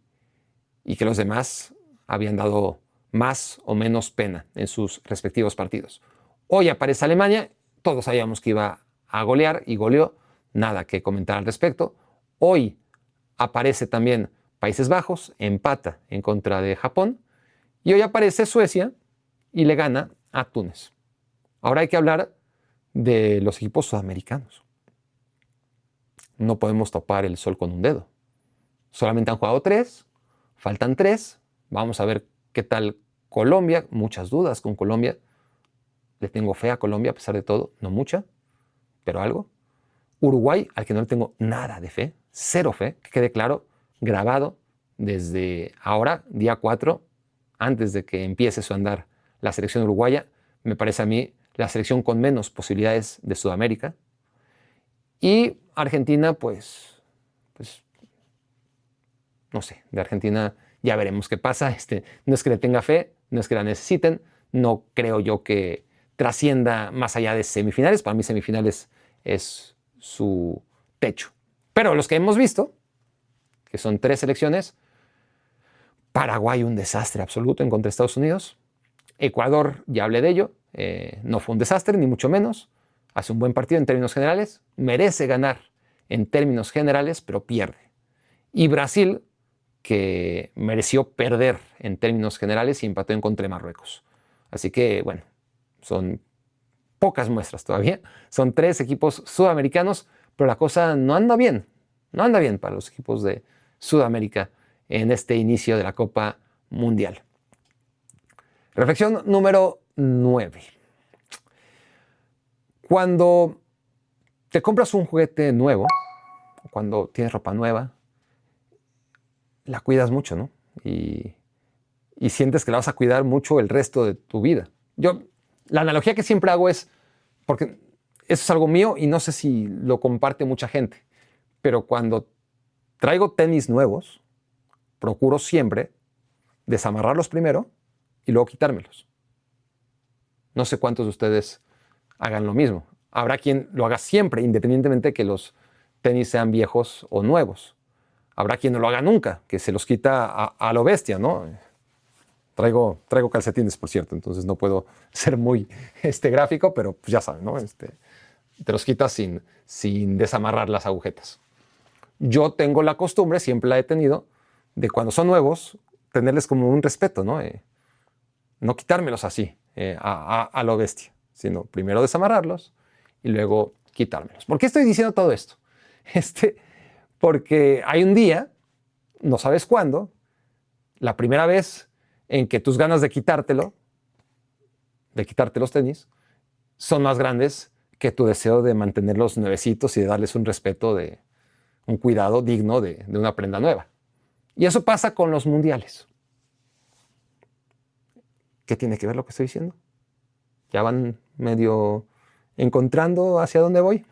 que los demás habían dado más o menos pena en sus respectivos partidos. Hoy aparece Alemania, todos sabíamos que iba a golear y goleó, nada que comentar al respecto. Hoy aparece también Países Bajos, empata en contra de Japón, y hoy aparece Suecia y le gana a Túnez. Ahora hay que hablar de los equipos sudamericanos. No podemos tapar el sol con un dedo. Solamente han jugado 3, faltan 3. Vamos a ver qué tal Colombia. Muchas dudas con Colombia. Le tengo fe a Colombia a pesar de todo. No mucha, pero algo. Uruguay, al que no le tengo nada de fe. Cero fe, que quede claro. grabado desde ahora, día 4, antes de que empiece su andar la selección uruguaya. Me parece a mí la selección con menos posibilidades de Sudamérica. Y Argentina, pues no sé, de Argentina ya veremos qué pasa. No es que le tenga fe, no es que la necesiten, no creo yo que trascienda más allá de semifinales. Para mí semifinales es su techo. Pero los que hemos visto, que son 3 selecciones, Paraguay un desastre absoluto en contra de Estados Unidos, Ecuador, ya hablé de ello, no fue un desastre, ni mucho menos, hace un buen partido en términos generales, merece ganar en términos generales, pero pierde. Y Brasil, que mereció perder en términos generales y empató en contra de Marruecos. Así que, bueno, son pocas muestras todavía. Son 3 equipos sudamericanos, pero la cosa no anda bien. No anda bien para los equipos de Sudamérica en este inicio de la Copa Mundial. Reflexión número 9. Cuando te compras un juguete nuevo, cuando tienes ropa nueva, la cuidas mucho, ¿no? Y sientes que la vas a cuidar mucho el resto de tu vida. La analogía que siempre hago es, porque eso es algo mío y no sé si lo comparte mucha gente, pero cuando traigo tenis nuevos, procuro siempre desamarrarlos primero y luego quitármelos. No sé cuántos de ustedes hagan lo mismo. Habrá quien lo haga siempre, independientemente de que los tenis sean viejos o nuevos. Habrá quien no lo haga nunca, que se los quita a lo bestia, ¿no? Traigo calcetines, por cierto, entonces no puedo ser muy gráfico, pero pues ya saben, ¿no? Te los quitas sin desamarrar las agujetas. Yo tengo la costumbre, siempre la he tenido, de cuando son nuevos, tenerles como un respeto, ¿no? No quitármelos así, a lo bestia, sino primero desamarrarlos y luego quitármelos. ¿Por qué estoy diciendo todo esto? Porque hay un día, no sabes cuándo, la primera vez en que tus ganas de quitarte los tenis, son más grandes que tu deseo de mantenerlos nuevecitos y de darles un respeto, de un cuidado digno de una prenda nueva. Y eso pasa con los mundiales. ¿Qué tiene que ver lo que estoy diciendo? ¿Ya van medio encontrando hacia dónde voy?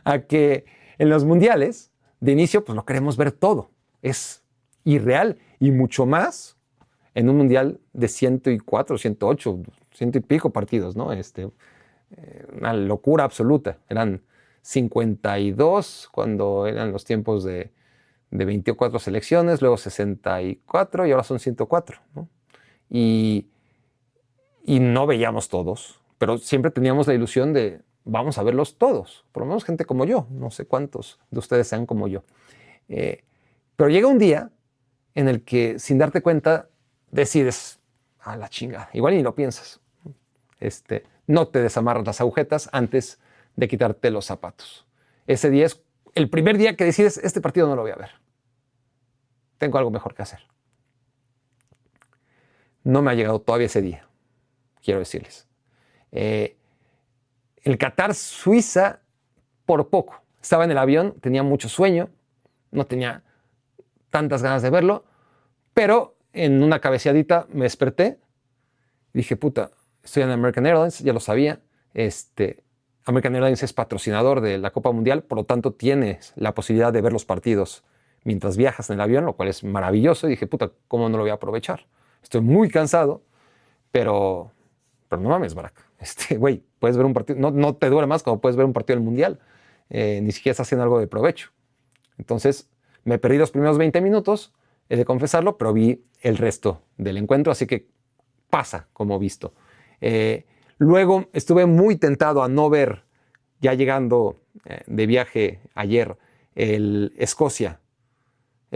A que en los mundiales, de inicio, pues lo queremos ver todo. Es irreal y mucho más en un mundial de 104, 108, 100 y pico partidos, ¿no? Una locura absoluta. Eran 52 cuando eran los tiempos de 24 selecciones, luego 64 y ahora son 104, ¿no? Y no veíamos todos, pero siempre teníamos la ilusión de vamos a verlos todos, por lo menos gente como yo, no sé cuántos de ustedes sean como yo. Pero llega un día en el que sin darte cuenta decides, a la chingada, igual ni lo piensas. No te desamarras las agujetas antes de quitarte los zapatos. Ese día es el primer día que decides, este partido no lo voy a ver. Tengo algo mejor que hacer. No me ha llegado todavía ese día, quiero decirles. El Qatar-Suiza, por poco. Estaba en el avión, tenía mucho sueño, no tenía tantas ganas de verlo, pero en una cabeceadita me desperté y dije, puta, estoy en American Airlines, ya lo sabía. American Airlines es patrocinador de la Copa Mundial, por lo tanto tienes la posibilidad de ver los partidos mientras viajas en el avión, lo cual es maravilloso. Y dije, puta, ¿cómo no lo voy a aprovechar? Estoy muy cansado, pero no mames, Barack. Güey, puedes ver un partido, no te duele más como puedes ver un partido del Mundial. Ni siquiera estás haciendo algo de provecho. Entonces, me perdí los primeros 20 minutos, he de confesarlo, pero vi el resto del encuentro, así que pasa como visto. Luego estuve muy tentado a no ver, ya llegando de viaje ayer, el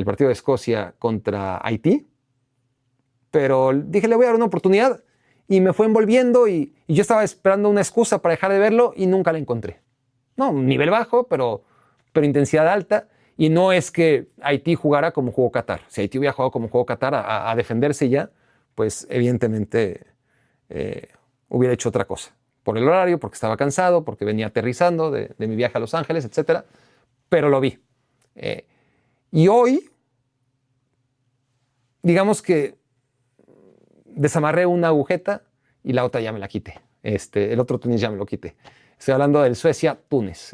partido de Escocia contra Haití, pero dije, le voy a dar una oportunidad y me fue envolviendo y yo estaba esperando una excusa para dejar de verlo y nunca la encontré. No, un nivel bajo, pero intensidad alta. Y no es que Haití jugara como jugó Qatar. Si Haití hubiera jugado como jugó Qatar a defenderse ya, pues evidentemente hubiera hecho otra cosa. Por el horario, porque estaba cansado, porque venía aterrizando de mi viaje a Los Ángeles, etc. Pero lo vi. Y hoy digamos que desamarré una agujeta y la otra ya me la quité. El otro Túnez ya me lo quité. Estoy hablando del Suecia-Túnez.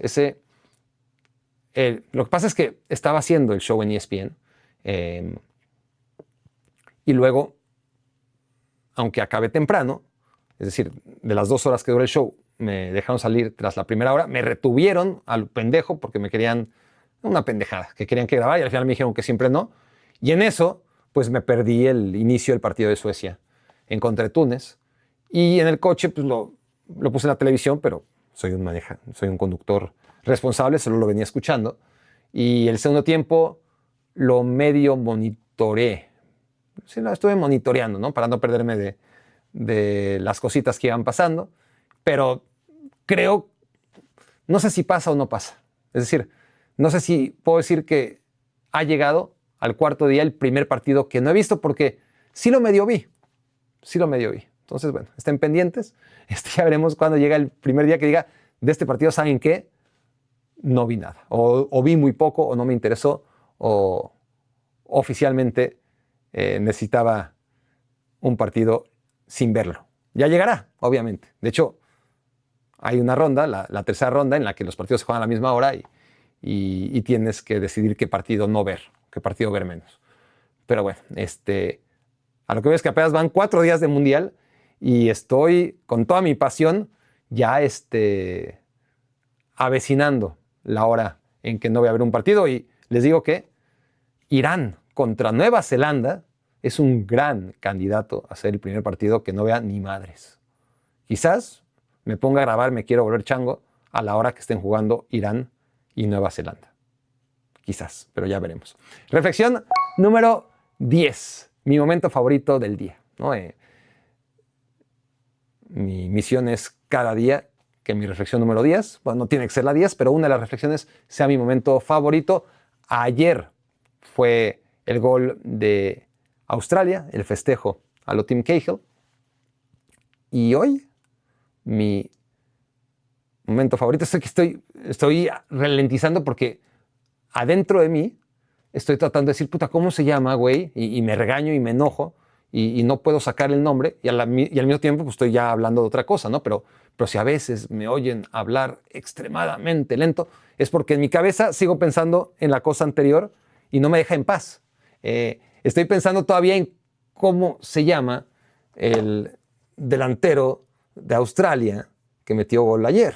Lo que pasa es que estaba haciendo el show en ESPN y luego, aunque acabé temprano, es decir, de las 2 horas que duró el show, me dejaron salir tras la primera hora, me retuvieron al pendejo porque me querían una pendejada, que querían que grabara y al final me dijeron que siempre no. Y en eso, pues me perdí el inicio del partido de Suecia en contra de Túnez. Y en el coche, pues lo puse en la televisión, pero soy un conductor responsable, solo lo venía escuchando. Y el segundo tiempo lo medio monitoreé. Sí, lo estuve monitoreando, ¿no? Para no perderme de las cositas que iban pasando. Pero creo, no sé si pasa o no pasa. Es decir, no sé si puedo decir que ha llegado al cuarto día el primer partido que no he visto, porque sí lo medio vi. Entonces, bueno, estén pendientes. Ya veremos cuando llega el primer día que diga, de este partido, ¿saben qué? No vi nada. O vi muy poco, o no me interesó, o oficialmente necesitaba un partido sin verlo. Ya llegará, obviamente. De hecho, hay una ronda, la tercera ronda, en la que los partidos se juegan a la misma hora y tienes que decidir qué partido no ver, qué partido ver menos. Pero bueno, a lo que veo es que apenas van 4 días de Mundial y estoy con toda mi pasión ya avecinando la hora en que no voy a ver un partido. Y les digo que Irán contra Nueva Zelanda es un gran candidato a ser el primer partido que no vea ni madres. Quizás me ponga a grabar, me quiero volver chango a la hora que estén jugando Irán y Nueva Zelanda. Quizás, pero ya veremos. Reflexión número 10. Mi momento favorito del día, ¿no? Mi misión es cada día que mi reflexión número 10, bueno, no tiene que ser la 10, pero una de las reflexiones sea mi momento favorito. Ayer fue el gol de Australia, el festejo a lo Tim Cahill. Y hoy, mi momento favorito, estoy ralentizando porque adentro de mí estoy tratando de decir, puta, ¿cómo se llama, güey? Y me regaño y me enojo y no puedo sacar el nombre y al mismo tiempo pues, estoy ya hablando de otra cosa, ¿no? Pero si a veces me oyen hablar extremadamente lento, es porque en mi cabeza sigo pensando en la cosa anterior y no me deja en paz. Estoy pensando todavía en cómo se llama el delantero de Australia que metió gol ayer.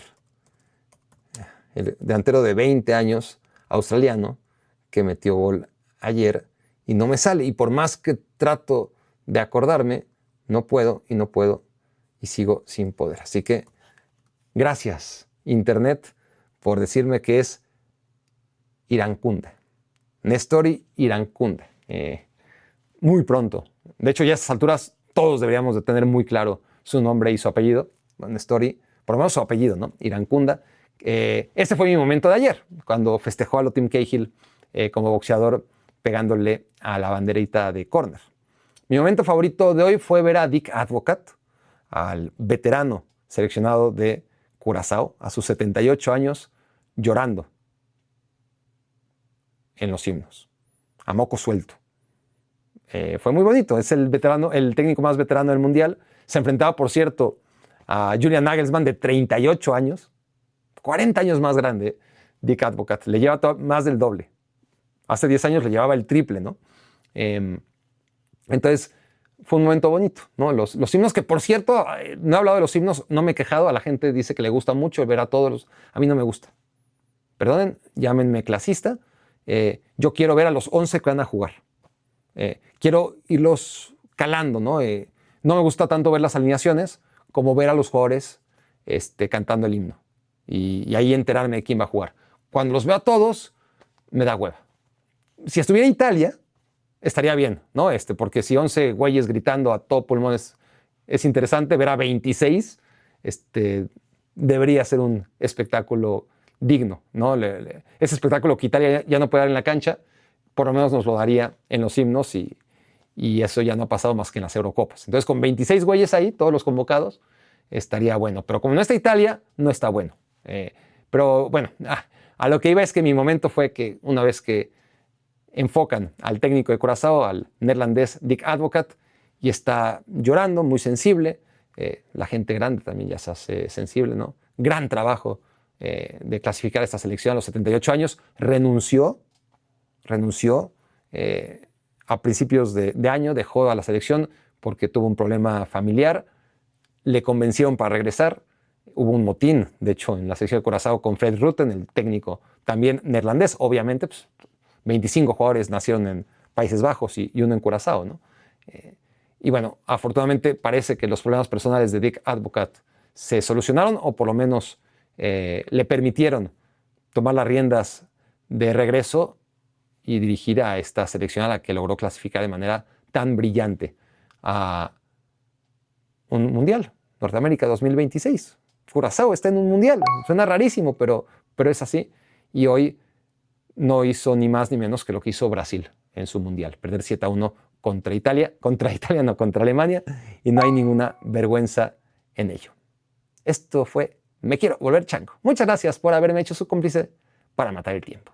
El delantero de 20 años australiano que metió gol ayer y no me sale. Y por más que trato de acordarme, no puedo y sigo sin poder. Así que gracias, Internet, por decirme que es Irankunda. Nestori Irankunda. Muy pronto. De hecho, ya a estas alturas todos deberíamos de tener muy claro su nombre y su apellido. Nestori, por lo menos su apellido, ¿no? Irankunda. Este fue mi momento de ayer, cuando festejó a lo Tim Cahill como boxeador pegándole a la banderita de córner. Mi momento favorito de hoy fue ver a Dick Advocaat, al veterano seleccionado de Curazao, a sus 78 años, llorando en los himnos, a moco suelto. Fue muy bonito, es el técnico más veterano del Mundial. Se enfrentaba, por cierto, a Julian Nagelsmann de 38 años, 40 años más grande. Dick Advocaat le lleva más del doble. Hace 10 años le llevaba el triple, ¿no? Entonces, fue un momento bonito, ¿no? Los himnos que, por cierto, no he hablado de los himnos, no me he quejado. A la gente dice que le gusta mucho ver a todos. A mí no me gusta. Perdonen, llámenme clasista. Yo quiero ver a los 11 que van a jugar. Quiero irlos calando, ¿no? No me gusta tanto ver las alineaciones como ver a los jugadores cantando el himno. Y ahí enterarme de quién va a jugar. Cuando los veo a todos, me da hueva. Si estuviera Italia, estaría bien, ¿no? Porque si 11 güeyes gritando a todo pulmón es interesante, ver a 26 debería ser un espectáculo digno, ¿no? Ese espectáculo que Italia ya no puede dar en la cancha, por lo menos nos lo daría en los himnos y eso ya no ha pasado más que en las Eurocopas. Entonces, con 26 güeyes ahí, todos los convocados, estaría bueno. Pero como no está Italia, no está bueno. Pero bueno, a lo que iba es que mi momento fue que una vez que enfocan al técnico de Curazao, al neerlandés Dick Advocaat, y está llorando, muy sensible. La gente grande también ya se hace sensible, ¿no? Gran trabajo de clasificar esta selección a los 78 años. Renunció a principios de año, dejó a la selección porque tuvo un problema familiar. Le convencieron para regresar. Hubo un motín, de hecho, en la selección de Curazao con Fred Rutten, el técnico también neerlandés. Obviamente, pues, 25 jugadores nacieron en Países Bajos y uno en Curazao, ¿no? Y bueno, afortunadamente parece que los problemas personales de Dick Advocaat se solucionaron, o por lo menos le permitieron tomar las riendas de regreso y dirigir a esta selección a la que logró clasificar de manera tan brillante a un mundial, Norteamérica 2026. Curazao está en un mundial, suena rarísimo, pero es así. Y hoy no hizo ni más ni menos que lo que hizo Brasil en su mundial, perder 7-1 contra Alemania, y no hay ninguna vergüenza en ello. Esto fue Me Quiero Volver Chango. Muchas gracias por haberme hecho su cómplice para matar el tiempo.